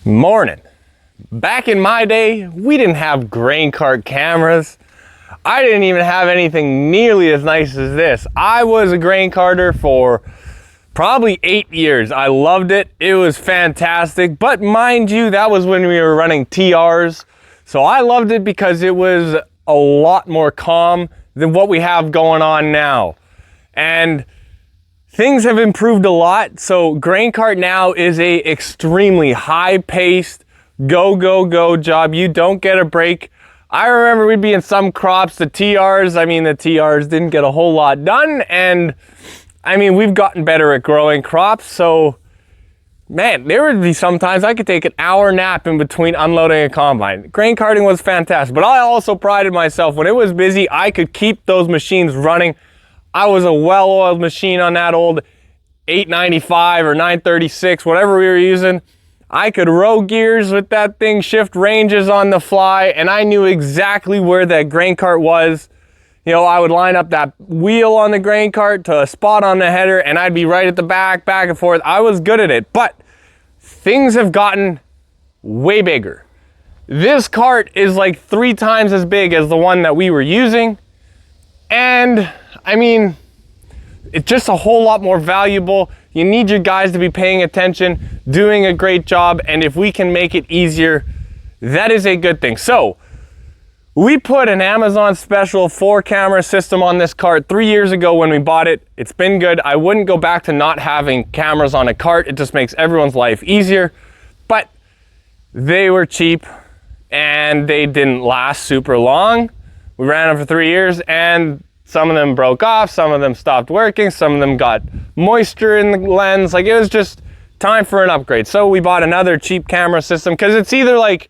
Morning. Back in my day, we didn't have grain cart cameras. I didn't even have anything nearly as nice as this. I was a grain carter for probably 8 years. I loved it. It was fantastic. But mind you, that was when we were running TRs. So I loved it because it was a lot more calm than what we have going on now. And things have improved a lot. So grain cart now is a extremely high-paced, go job. You don't get a break. I remember we'd be in some crops, the TRs didn't get a whole lot done. And we've gotten better at growing crops. So man, there would be sometimes I could take an hour nap in between unloading a combine. Grain carting was fantastic, but I also prided myself when it was busy, I could keep those machines running. I was a well-oiled machine on that old 895 or 936, whatever we were using. I could row gears with that thing, shift ranges on the fly, and I knew exactly where that grain cart was. You know, I would line up that wheel on the grain cart to a spot on the header, and I'd be right at the back and forth. I was good at it, but things have gotten way bigger. This cart is like 3 times as big as the one that we were using, and it's just a whole lot more valuable. You need your guys to be paying attention, doing a great job, and if we can make it easier, that is a good thing. So, we put an Amazon special 4-camera system on this cart 3 years ago when we bought it. It's been good. I wouldn't go back to not having cameras on a cart. It just makes everyone's life easier. But they were cheap and they didn't last super long. We ran them for 3 years and some of them broke off, some of them stopped working, some of them got moisture in the lens. Like, it was just time for an upgrade. So we bought another cheap camera system because it's either like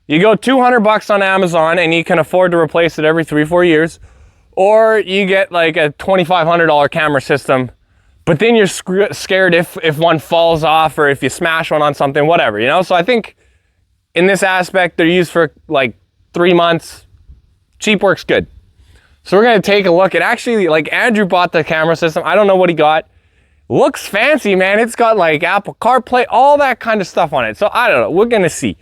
you go $200 on Amazon and you can afford to replace it every 3-4 years, or you get like a $2,500 camera system, but then you're scared if one falls off or if you smash one on something, whatever, you know? So I think in this aspect, they're used for like 3 months. Cheap works good. So we're gonna take a look at, actually, like, Andrew bought the camera system. I don't know what he got. Looks fancy, man. It's got like Apple CarPlay, all that kind of stuff on it. So I don't know, we're gonna see.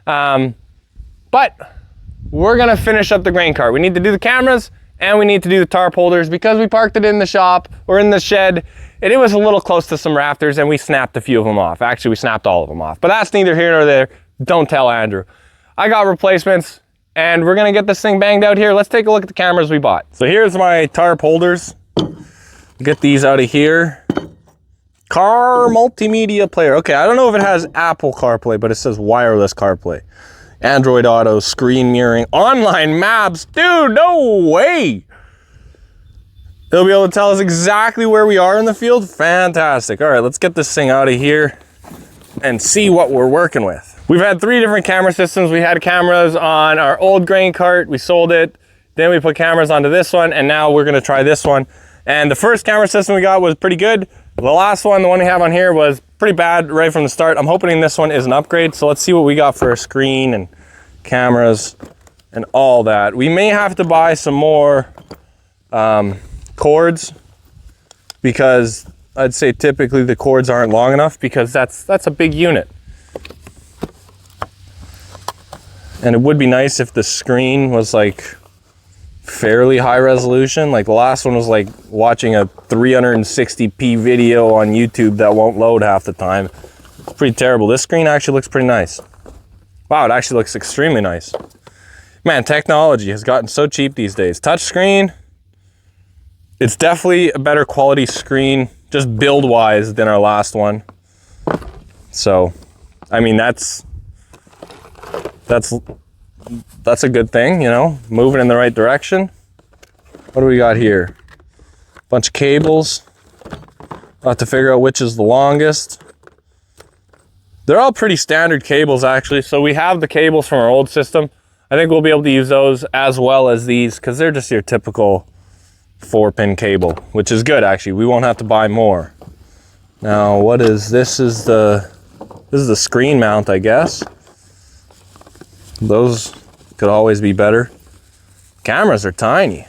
But we're gonna finish up the grain cart. We need to do the cameras and we need to do the tarp holders because we parked it in the shop or in the shed and it was a little close to some rafters and we snapped a few of them off. Actually, we snapped all of them off, but that's neither here nor there. Don't tell Andrew. I got replacements and we're gonna get this thing banged out here. Let's take a look at the cameras we bought. So here's my tarp holders. Get these out of here. Car multimedia player. Okay, I don't know if it has Apple CarPlay, but it says wireless CarPlay. Android Auto, screen mirroring, online maps. Dude, no way. They'll be able to tell us exactly where we are in the field. Fantastic. All right, let's get this thing out of here and see what we're working with. We've had 3 different camera systems. We had cameras on our old grain cart. We sold it. Then we put cameras onto this one, and now we're gonna try this one. And the first camera system we got was pretty good. The last one, the one we have on here, was pretty bad right from the start. I'm hoping this one is an upgrade. So let's see what we got for a screen and cameras and all that. We may have to buy some more cords because I'd say typically the cords aren't long enough because that's a big unit. And it would be nice if the screen was like fairly high resolution. Like the last one was like watching a 360p video on YouTube that won't load half the time. It's pretty terrible. This screen actually looks pretty nice. Wow, it actually looks extremely nice. Man, technology has gotten so cheap these days. Touch screen, it's definitely a better quality screen, just build wise, than our last one. So, that's a good thing, you know, moving in the right direction. What do we got here? Bunch of cables. I'll have to figure out which is the longest. They're all pretty standard cables, actually. So we have the cables from our old system. I think we'll be able to use those as well as these because they're just your typical 4-pin cable, which is good, actually. We won't have to buy more. Now, what is this? This is the screen mount, I guess. Those could always be better. Cameras are tiny.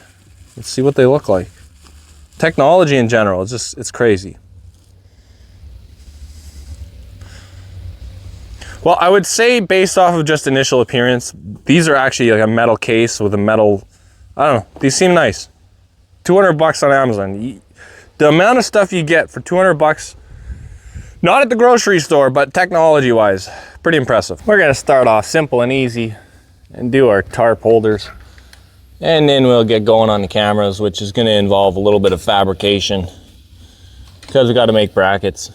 Let's see what they look like. Technology in general, it's crazy. Well, I would say based off of just initial appearance, these are actually like a metal case with a metal, I don't know, these seem nice. 200 bucks on Amazon. The amount of stuff you get for 200 bucks, not at the grocery store, but technology wise, pretty impressive. We're gonna start off simple and easy and do our tarp holders. And then we'll get going on the cameras, which is gonna involve a little bit of fabrication because we gotta make brackets.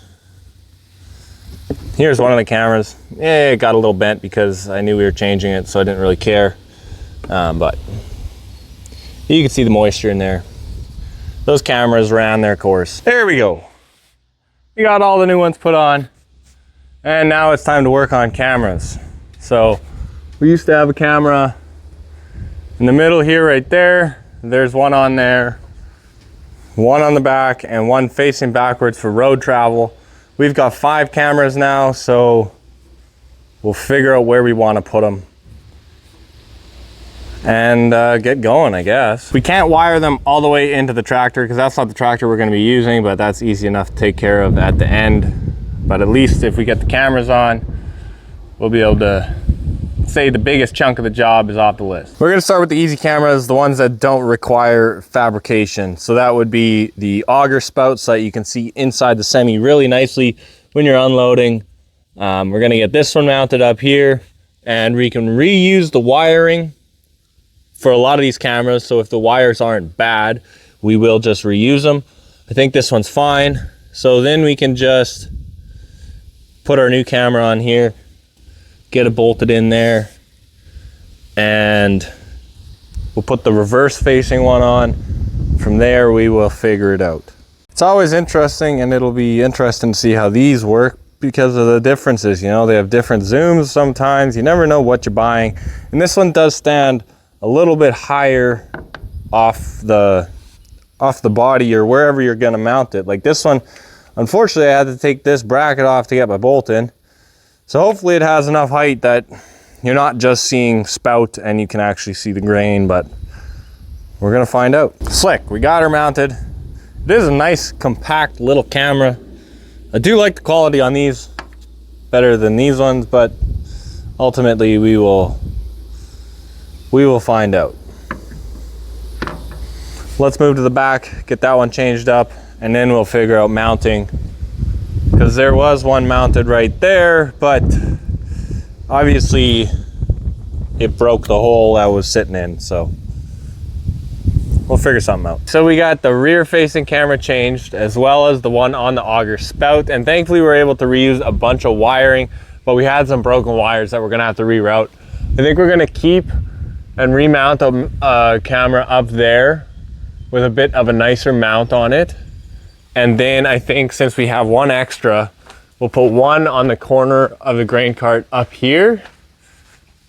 Here's one of the cameras. It got a little bent because I knew we were changing it, so I didn't really care. But you can see the moisture in there. Those cameras ran their course. There we go. We got all the new ones put on. And now it's time to work on cameras. So we used to have a camera in the middle here, right there. There's one on there, one on the back, and one facing backwards for road travel. We've got 5 cameras now, so we'll figure out where we want to put them and get going, I guess. We can't wire them all the way into the tractor because that's not the tractor we're going to be using, but that's easy enough to take care of at the end. But at least if we get the cameras on, we'll be able to say the biggest chunk of the job is off the list. We're going to start with the easy cameras, the ones that don't require fabrication. So that would be the auger spouts that you can see inside the semi really nicely when you're unloading. We're going to get this one mounted up here, and we can reuse the wiring for a lot of these cameras. So if the wires aren't bad, we will just reuse them. I think this one's fine. So then we can just put our new camera on here, get it bolted in there, and we'll put the reverse facing one on. From there we will figure it out. It's always interesting, and it'll be interesting to see how these work because of the differences. You know, they have different zooms sometimes. You never know what you're buying. And this one does stand a little bit higher off the body or wherever you're gonna mount it. Like this one, unfortunately I had to take this bracket off to get my bolt in. So hopefully it has enough height that you're not just seeing spout and you can actually see the grain, but we're gonna find out. Slick, we got her mounted. It is a nice compact little camera. I do like the quality on these better than these ones, but ultimately we will find out. Let's move to the back, get that one changed up, and then we'll figure out mounting. Because there was one mounted right there, but obviously it broke the hole I was sitting in, so we'll figure something out. So we got the rear facing camera changed as well as the one on the auger spout, and thankfully we were able to reuse a bunch of wiring, but we had some broken wires that we're gonna have to reroute. I think we're gonna keep and remount a camera up there with a bit of a nicer mount on it. And then I think since we have one extra, we'll put one on the corner of the grain cart up here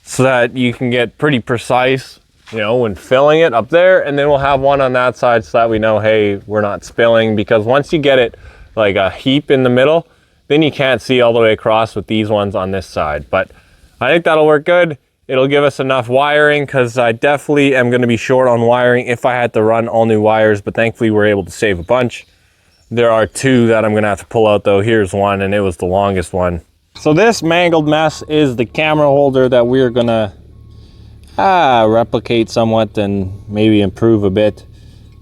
so that you can get pretty precise, you know, when filling it up there. And then we'll have one on that side so that we know, hey, we're not spilling, because once you get it like a heap in the middle, then you can't see all the way across with these ones on this side. But I think that'll work good. It'll give us enough wiring because I definitely am going to be short on wiring if I had to run all new wires, but thankfully we're able to save a bunch. There are 2 that I'm gonna have to pull out though. Here's one, and it was the longest one. So this mangled mess is the camera holder that we're gonna replicate somewhat and maybe improve a bit.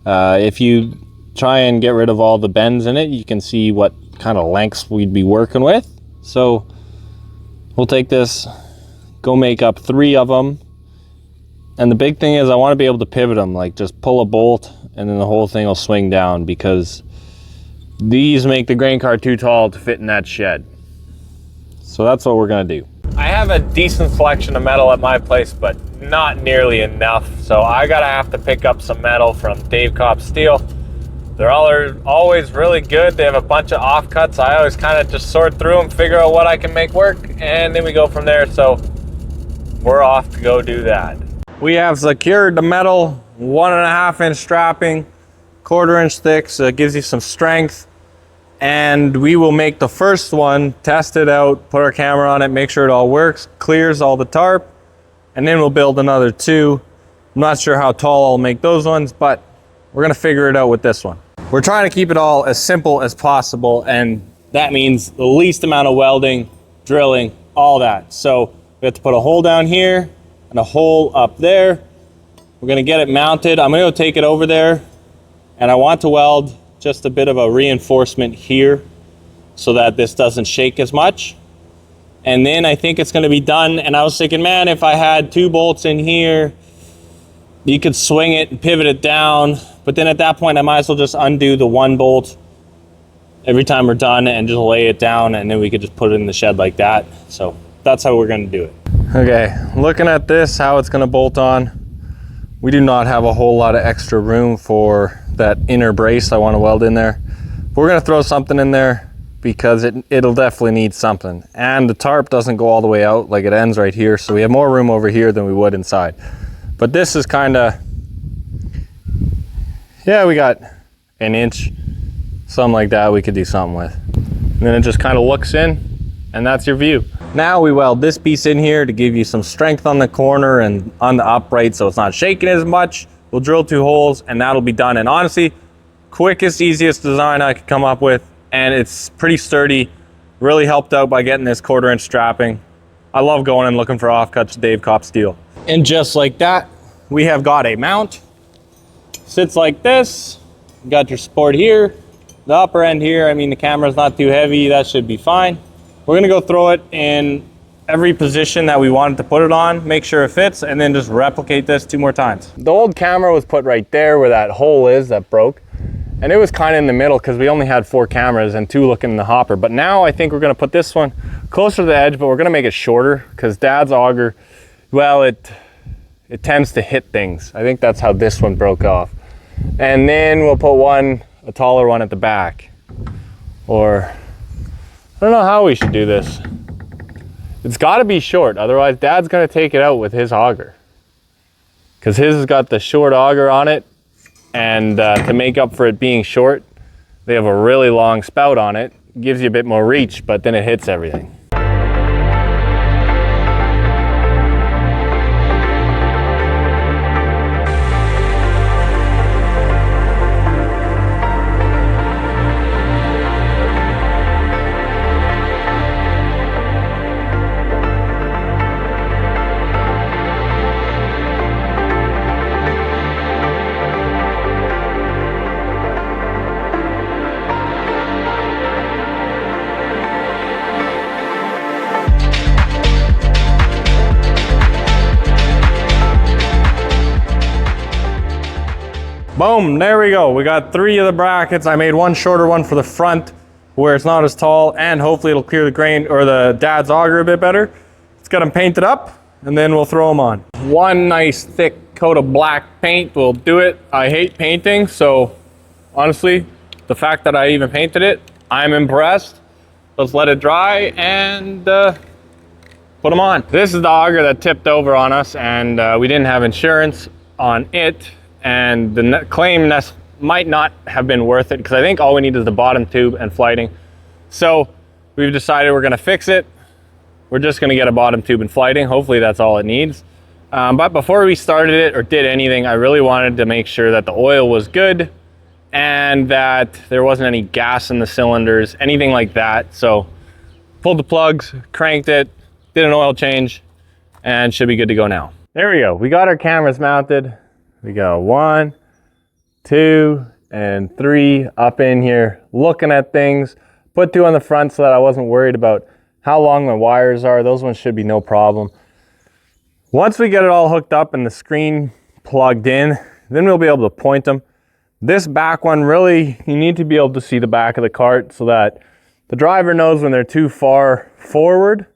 If you try and get rid of all the bends in it, you can see what kind of lengths we'd be working with. So we'll take this, go make up 3 of them. And the big thing is I want to be able to pivot them, like just pull a bolt and then the whole thing will swing down, because these make the grain cart too tall to fit in that shed. So that's what we're gonna do. I have a decent selection of metal at my place, but not nearly enough. So I gotta have to pick up some metal from Dave Kopp Steel. They're always really good. They have a bunch of offcuts. I always kind of just sort through them, figure out what I can make work, and then we go from there. So we're off to go do that. We have secured the metal, 1.5 inch strapping, 1/4 inch thick, so it gives you some strength. And we will make the first one, test it out, put our camera on it, make sure it all works, clears all the tarp, and then we'll build another 2. I'm not sure how tall I'll make those ones, but we're gonna figure it out with this one. We're trying to keep it all as simple as possible, and that means the least amount of welding, drilling, all that. So we have to put a hole down here and a hole up there. We're gonna get it mounted. I'm gonna go take it over there, and I want to weld just a bit of a reinforcement here so that this doesn't shake as much. And then I think it's gonna be done. And I was thinking, man, if I had 2 bolts in here, you could swing it and pivot it down. But then at that point, I might as well just undo the 1 bolt every time we're done and just lay it down, and then we could just put it in the shed like that. So that's how we're gonna do it. Okay, looking at this, how it's gonna bolt on, we do not have a whole lot of extra room for that inner brace I wanna weld in there. We're gonna throw something in there because it'll definitely need something. And the tarp doesn't go all the way out, like it ends right here, so we have more room over here than we would inside. But this is kinda, yeah, we got an inch, something like that we could do something with. And then it just kind of looks in, and that's your view. Now we weld this piece in here to give you some strength on the corner and on the upright so it's not shaking as much. We'll drill 2 holes and that'll be done. And honestly, quickest, easiest design I could come up with, and it's pretty sturdy. Really helped out by getting this 1/4" strapping. I love going and looking for offcuts Dave Kopp steel. And just like that, we have got a mount. Sits like this. You got your support here. The upper end here, I mean, the camera's not too heavy, that should be fine. We're gonna go throw it in every position that we wanted to put it on, make sure it fits, and then just replicate this 2 more times. The old camera was put right there where that hole is that broke. And it was kind of in the middle because we only had 4 cameras and 2 looking in the hopper. But now I think we're gonna put this one closer to the edge, but we're gonna make it shorter because Dad's auger, well, it tends to hit things. I think that's how this one broke off. And then we'll put a taller one at the back. Or, I don't know how we should do this. It's gotta be short, otherwise Dad's gonna take it out with his auger. Because his has got the short auger on it, and to make up for it being short, they have a really long spout on it. Gives you a bit more reach, but then it hits everything. Boom, there we go. We got 3 of the brackets. I made one shorter one for the front where it's not as tall, and hopefully it'll clear the grain or the Dad's auger a bit better. Let's get them painted up and then we'll throw them on. One nice thick coat of black paint will do it. I hate painting, so honestly, the fact that I even painted it, I'm impressed. Let's let it dry and put them on. This is the auger that tipped over on us, and we didn't have insurance on it. And the claim might not have been worth it because I think all we need is the bottom tube and flighting. So we've decided we're gonna fix it. We're just gonna get a bottom tube and flighting. Hopefully that's all it needs. But before we started it or did anything, I really wanted to make sure that the oil was good and that there wasn't any gas in the cylinders, anything like that. So pulled the plugs, cranked it, did an oil change, and should be good to go now. There we go. We got our cameras mounted. We got 1, 2, and 3 up in here looking at things. Put 2 on the front so that I wasn't worried about how long the wires are. Those ones should be no problem. Once we get it all hooked up and the screen plugged in, then we'll be able to point them. This back one, really, you need to be able to see the back of the cart so that the driver knows when they're too far forward.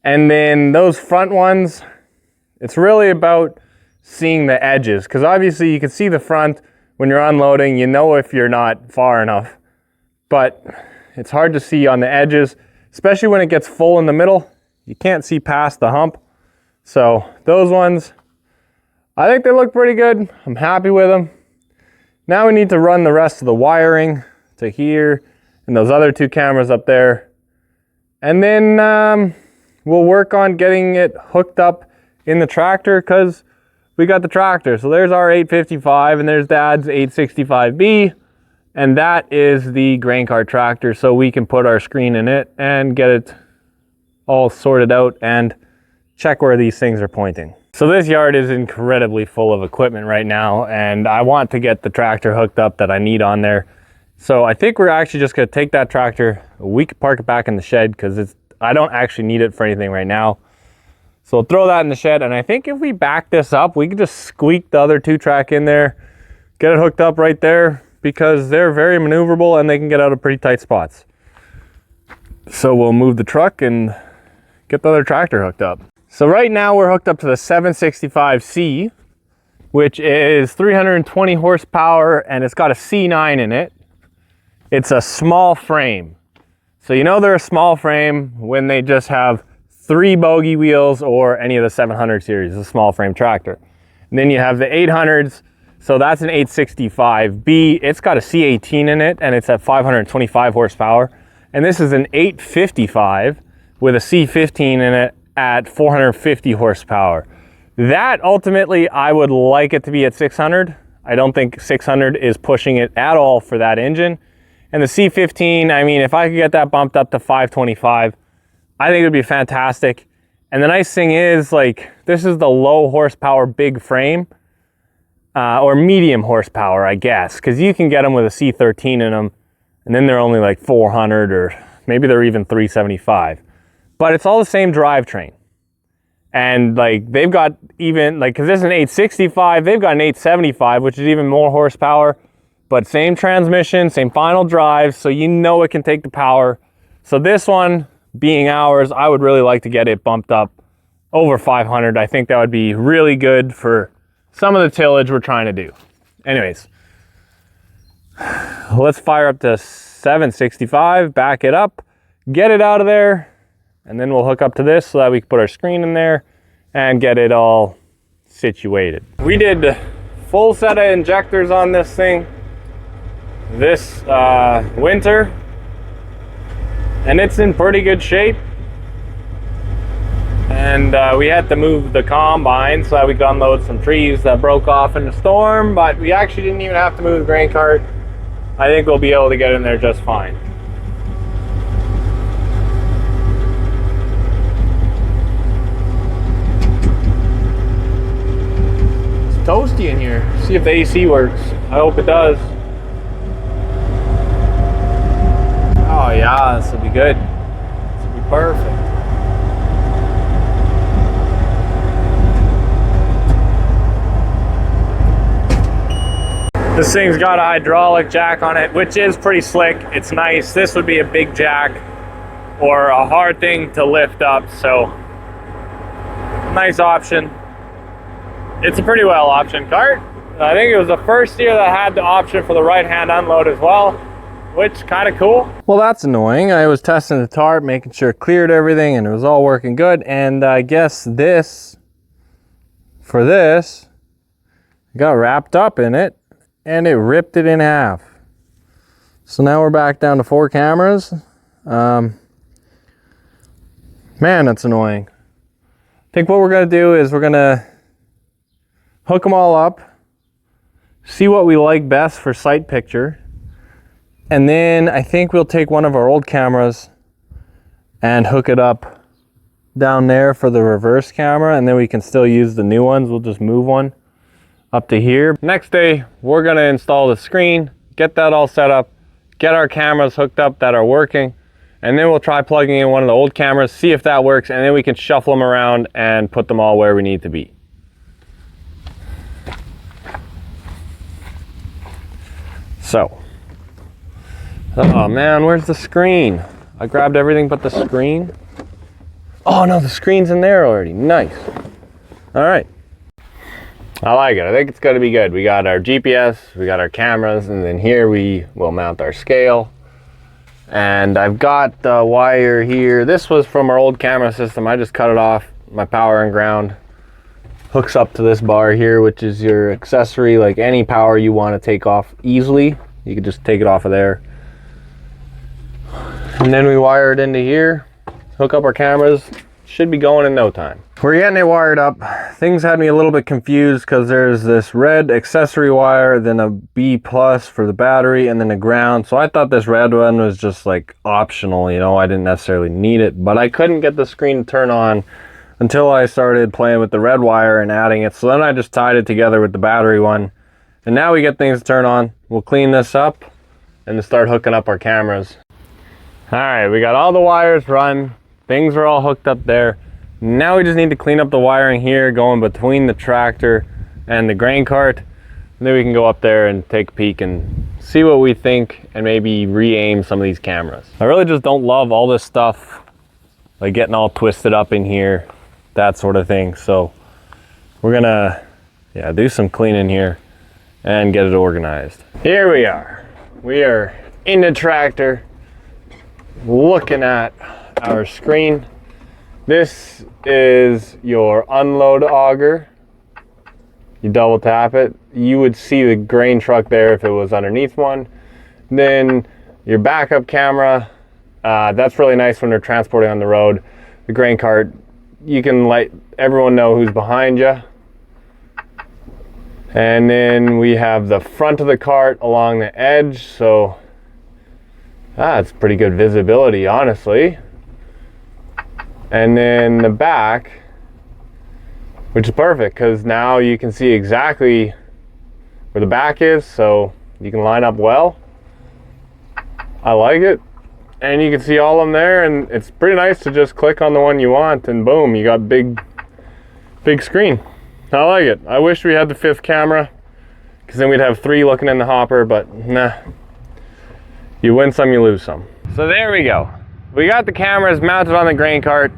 And then those front ones, it's really about seeing the edges, because obviously you can see the front when you're unloading, you know if you're not far enough, but it's hard to see on the edges, especially when it gets full in the middle. You can't see past the hump. So those ones, I think they look pretty good. I'm happy with them. Now we need to run the rest of the wiring to here and those other 2 cameras up there, and then we'll work on getting it hooked up in the tractor, because we got the tractor. So there's our 855 and there's Dad's 865B, and that is the grain cart tractor, so we can put our screen in it and get it all sorted out and check where these things are pointing. So this yard is incredibly full of equipment right now, and I want to get the tractor hooked up that I need on there. So I think we're actually just gonna take that tractor, we could park it back in the shed because I don't actually need it for anything right now. So we'll throw that in the shed, and I think if we back this up, we can just squeak the other 2-track in there, get it hooked up right there, because they're very maneuverable and they can get out of pretty tight spots. So we'll move the truck and get the other tractor hooked up. So right now we're hooked up to the 765C, which is 320 horsepower, and it's got a C9 in it. It's a small frame. So you know they're a small frame when they just have 3 bogie wheels or any of the 700 series, a small frame tractor. And then you have the 800s, so that's an 865B. It's got a C18 in it, and it's at 525 horsepower. And this is an 855 with a C15 in it at 450 horsepower. That ultimately, I would like it to be at 600. I don't think 600 is pushing it at all for that engine. And the C15, I mean, if I could get that bumped up to 525, I think it would be fantastic. And the nice thing is, like, this is the low horsepower big frame, or medium horsepower, I guess, because you can get them with a C13 in them, and then they're only like 400, or maybe they're even 375. But it's all the same drivetrain. And like they've got even, like, because this is an 865, they've got an 875, which is even more horsepower, but same transmission, same final drive, so you know it can take the power. So this one, being ours, I would really like to get it bumped up over 500. I think that would be really good for some of the tillage we're trying to do. Anyways, let's fire up to 765, back it up, get it out of there, and then we'll hook up to this so that we can put our screen in there and get it all situated. We did full set of injectors on this thing this winter, and it's in pretty good shape. And we had to move the combine so that we could unload some trees that broke off in the storm, but we actually didn't even have to move the grain cart. I think we'll be able to get in there just fine. It's toasty in here. See if the AC works. I hope it does. Oh yeah, this will be good. This will be perfect. This thing's got a hydraulic jack on it, which is pretty slick. It's nice. This would be a big jack or a hard thing to lift up, so nice option. It's a pretty well optioned cart. I think it was the first year that had the option for the right-hand unload as well, which is kind of cool. Well, that's annoying. I was testing the tarp, making sure it cleared everything, and it was all working good. And I guess this, for this, got wrapped up in it, and it ripped it in half. So now we're back down to 4 cameras. Man, that's annoying. I think what we're gonna do is we're gonna hook them all up, see what we like best for sight picture, and then I think we'll take one of our old cameras and hook it up down there for the reverse camera, and then we can still use the new ones. We'll just move one up to here. Next day, we're gonna install the screen, get that all set up, get our cameras hooked up that are working, and then we'll try plugging in one of the old cameras, see if that works, and then we can shuffle them around and put them all where we need to be. So, oh man, where's the screen? I grabbed everything but the screen. Oh no, the screen's in there already. Nice. All right. I like it. I think it's going to be good. We got our GPS, we got our cameras, and then here we will mount our scale. And I've got the wire here. This was from our old camera system. I just cut it off. My power and ground hooks up to this bar here, which is your accessory. Like any power you want to take off easily, you can just take it off of there. And then we wire it into here, hook up our cameras. Should be going in no time. We're getting it wired up. Things had me a little bit confused because there's this red accessory wire, then a B plus for the battery, and then a ground. So I thought this red one was just like optional, you know, I didn't necessarily need it, but I couldn't get the screen to turn on until I started playing with the red wire and adding it. So then I just tied it together with the battery one. And now we get things to turn on. We'll clean this up and start hooking up our cameras. All right, we got all the wires run. Things are all hooked up there. Now we just need to clean up the wiring here going between the tractor and the grain cart. And then we can go up there and take a peek and see what we think and maybe re-aim some of these cameras. I really just don't love all this stuff, like getting all twisted up in here, that sort of thing. So we're gonna do some cleaning here and get it organized. Here we are. We are in the tractor looking at our screen. This is your unload auger. You double tap it. You would see the grain truck there if it was underneath one. Then your backup camera, that's really nice when they're transporting on the road. The grain cart, you can let everyone know who's behind you. And then we have the front of the cart along the edge, so it's pretty good visibility, honestly. And then the back, which is perfect because now you can see exactly where the back is, so you can line up well. I like it. And you can see all of them there, and it's pretty nice to just click on the one you want and boom, you got big screen. I like it. I wish we had the 5th camera because then we'd have 3 looking in the hopper, but nah. You win some, you lose some. So there we go. We got the cameras mounted on the grain cart.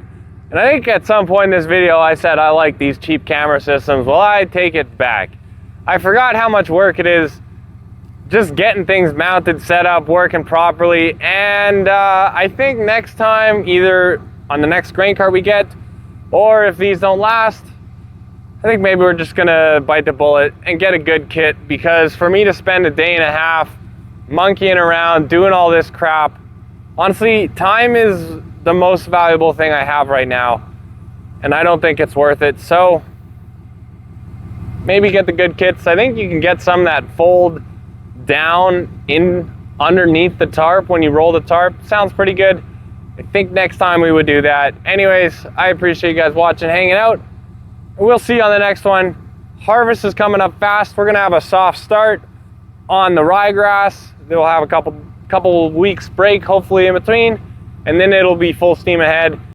And I think at some point in this video I said I like these cheap camera systems. Well, I take it back. I forgot how much work it is just getting things mounted, set up, working properly. And I think next time, either on the next grain cart we get, or if these don't last, I think maybe we're just gonna bite the bullet and get a good kit, because for me to spend a day and a half monkeying around, doing all this crap, honestly, time is the most valuable thing I have right now, and I don't think it's worth it. So maybe get the good kits. I think you can get some that fold down in underneath the tarp when you roll the tarp. Sounds pretty good. I think next time we would do that. Anyways, I appreciate you guys watching, hanging out. We'll see you on the next one. Harvest is coming up fast. We're gonna have a soft start on the ryegrass. We'll have a couple weeks break hopefully in between, and then it'll be full steam ahead.